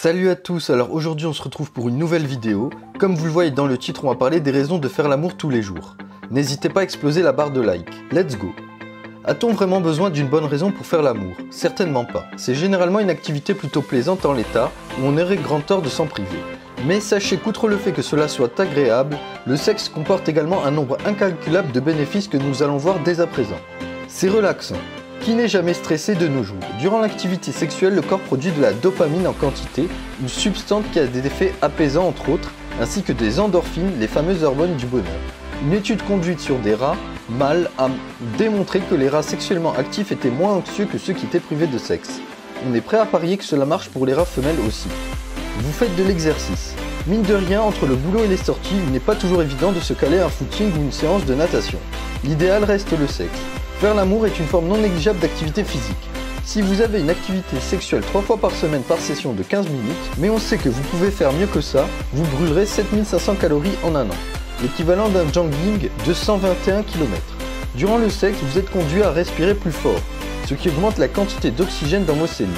Salut à tous, alors aujourd'hui on se retrouve pour une nouvelle vidéo. Comme vous le voyez dans le titre, on va parler des raisons de faire l'amour tous les jours. N'hésitez pas à exploser la barre de like. Let's go! A-t-on vraiment besoin d'une bonne raison pour faire l'amour? Certainement pas. C'est généralement une activité plutôt plaisante en l'état, où on aurait grand tort de s'en priver. Mais sachez qu'outre le fait que cela soit agréable, le sexe comporte également un nombre incalculable de bénéfices que nous allons voir dès à présent. C'est relaxant. Qui n'est jamais stressé de nos jours? Durant l'activité sexuelle, le corps produit de la dopamine en quantité, une substance qui a des effets apaisants entre autres, ainsi que des endorphines, les fameuses hormones du bonheur. Une étude conduite sur des rats mâles a démontré que les rats sexuellement actifs étaient moins anxieux que ceux qui étaient privés de sexe. On est prêt à parier que cela marche pour les rats femelles aussi. Vous faites de l'exercice. Mine de rien, entre le boulot et les sorties, il n'est pas toujours évident de se caler un footing ou une séance de natation. L'idéal reste le sexe. Faire l'amour est une forme non négligeable d'activité physique. Si vous avez une activité sexuelle 3 fois par semaine par session de 15 minutes, mais on sait que vous pouvez faire mieux que ça, vous brûlerez 7500 calories en un an, l'équivalent d'un jogging de 121 km. Durant le sexe, vous êtes conduit à respirer plus fort, ce qui augmente la quantité d'oxygène dans vos cellules.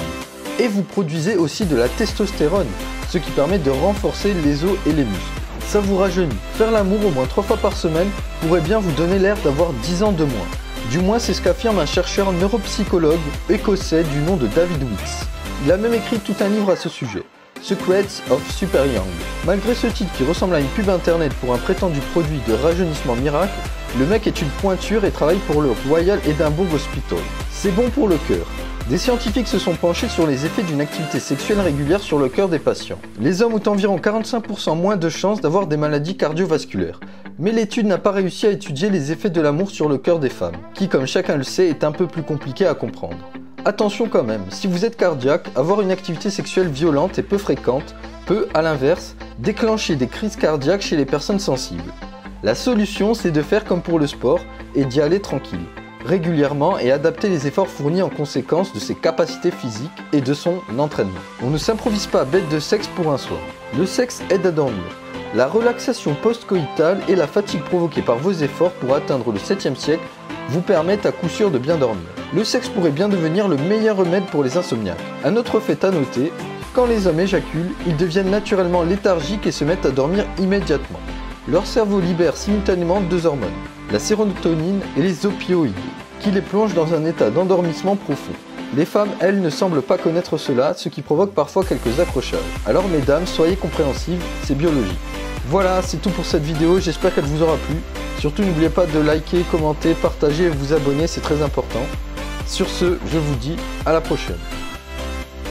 Et vous produisez aussi de la testostérone, ce qui permet de renforcer les os et les muscles. Ça vous rajeunit. Faire l'amour au moins 3 fois par semaine pourrait bien vous donner l'air d'avoir 10 ans de moins. Du moins, c'est ce qu'affirme un chercheur neuropsychologue écossais du nom de David Weeks. Il a même écrit tout un livre à ce sujet, Secrets of Super Young. Malgré ce titre qui ressemble à une pub internet pour un prétendu produit de rajeunissement miracle, le mec est une pointure et travaille pour le Royal Edinburgh Hospital. C'est bon pour le cœur. Des scientifiques se sont penchés sur les effets d'une activité sexuelle régulière sur le cœur des patients. Les hommes ont environ 45% moins de chances d'avoir des maladies cardiovasculaires. Mais l'étude n'a pas réussi à étudier les effets de l'amour sur le cœur des femmes, qui comme chacun le sait est un peu plus compliqué à comprendre. Attention quand même, si vous êtes cardiaque, avoir une activité sexuelle violente et peu fréquente peut, à l'inverse, déclencher des crises cardiaques chez les personnes sensibles. La solution, c'est de faire comme pour le sport et d'y aller tranquille, régulièrement et adapter les efforts fournis en conséquence de ses capacités physiques et de son entraînement. On ne s'improvise pas bête de sexe pour un soir. Le sexe aide à dormir. La relaxation post-coïtale et la fatigue provoquée par vos efforts pour atteindre le 7e siècle vous permettent à coup sûr de bien dormir. Le sexe pourrait bien devenir le meilleur remède pour les insomniaques. Un autre fait à noter, quand les hommes éjaculent, ils deviennent naturellement léthargiques et se mettent à dormir immédiatement. Leur cerveau libère simultanément 2 hormones, la sérotonine et les opioïdes, qui les plongent dans un état d'endormissement profond. Les femmes, elles, ne semblent pas connaître cela, ce qui provoque parfois quelques accrochages. Alors mesdames, soyez compréhensives, c'est biologique. Voilà, c'est tout pour cette vidéo, j'espère qu'elle vous aura plu. Surtout n'oubliez pas de liker, commenter, partager et vous abonner, c'est très important. Sur ce, je vous dis à la prochaine.